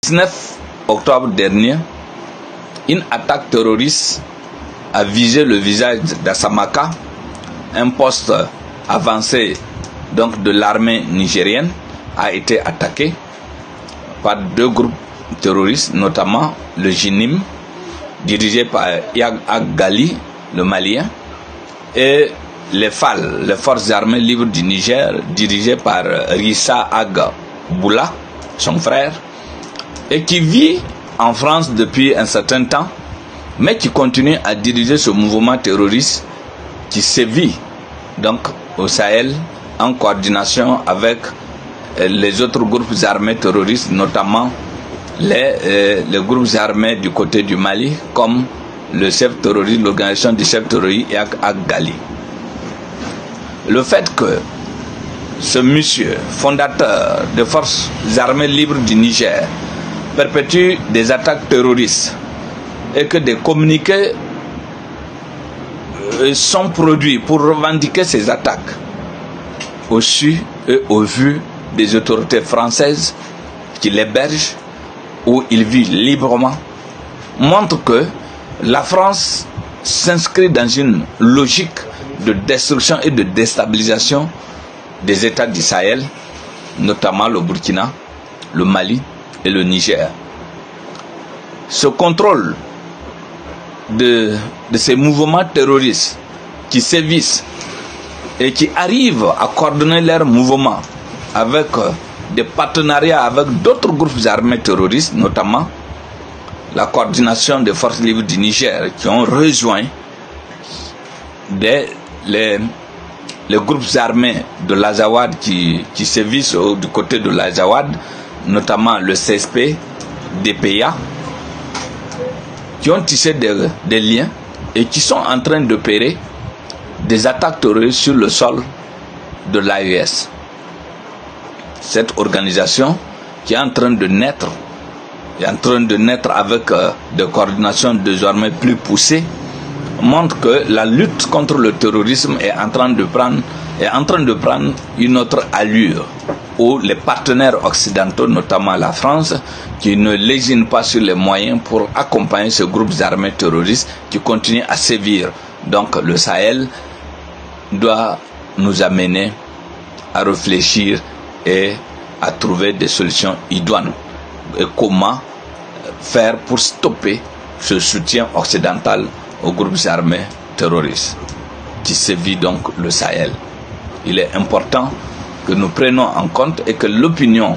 19 octobre dernier, une attaque terroriste a visé le visage d'Assamaka, un poste avancé donc de l'armée nigérienne, a été attaqué par deux groupes terroristes, notamment le JINIM, dirigé par Yag Ag-Gali, le Malien, et les FAL, les Forces armées libres du Niger, dirigées par Rissa Ag-Boula, son frère, et qui vit en France depuis un certain temps, mais qui continue à diriger ce mouvement terroriste qui sévit donc au Sahel en coordination avec les autres groupes armés terroristes, notamment les groupes armés du côté du Mali, comme le chef terroriste, l'organisation du chef terroriste Yag Ag-Gali. Le fait que ce monsieur, fondateur des forces armées libres du Niger, perpétue des attaques terroristes et que des communiqués sont produits pour revendiquer ces attaques au su et au vu des autorités françaises qui l'hébergent, où il vit librement, montre que la France s'inscrit dans une logique de destruction et de déstabilisation des États du Sahel, notamment le Burkina, le Mali et le Niger. Ce contrôle de ces mouvements terroristes qui sévissent et qui arrivent à coordonner leurs mouvements avec des partenariats avec d'autres groupes armés terroristes, notamment la coordination des forces libres du Niger qui ont rejoint les groupes armés de l'Azawad qui sévissent du côté de l'Azawad, notamment le CSP, DPA, qui ont tissé des liens et qui sont en train d'opérer des attaques terroristes sur le sol de l'AES. Cette organisation qui est en train de naître, avec des coordinations désormais plus poussées, montre que la lutte contre le terrorisme est en train de prendre une autre allure, où les partenaires occidentaux, notamment la France, qui ne lésinent pas sur les moyens pour accompagner ces groupes armés terroristes qui continuent à sévir. Donc le Sahel doit nous amener à réfléchir et à trouver des solutions idoines. Et comment faire pour stopper ce soutien occidental aux groupes armés terroristes qui sévit donc le Sahel. Il est important que nous prenions en compte et que l'opinion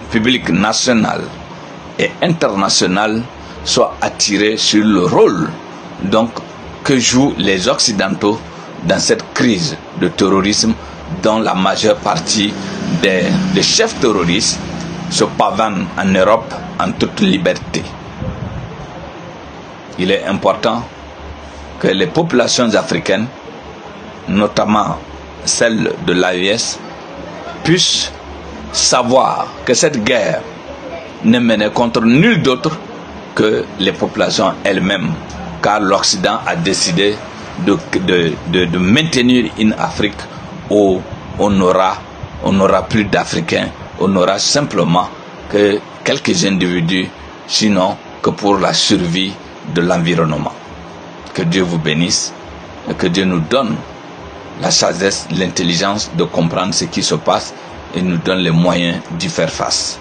publique nationale et internationale soit attirée sur le rôle donc que jouent les Occidentaux dans cette crise de terrorisme dont la majeure partie des chefs terroristes se pavanent en Europe en toute liberté. Il est important que les populations africaines, notamment celles de l'AES, puissent savoir que cette guerre n'est menée contre nul d'autre que les populations elles-mêmes, car l'Occident a décidé de maintenir une Afrique où on n'aura plus d'Africains, on n'aura simplement que quelques individus, sinon que pour la survie de l'environnement. Que Dieu vous bénisse et que Dieu nous donne la sagesse, l'intelligence de comprendre ce qui se passe et nous donne les moyens d'y faire face.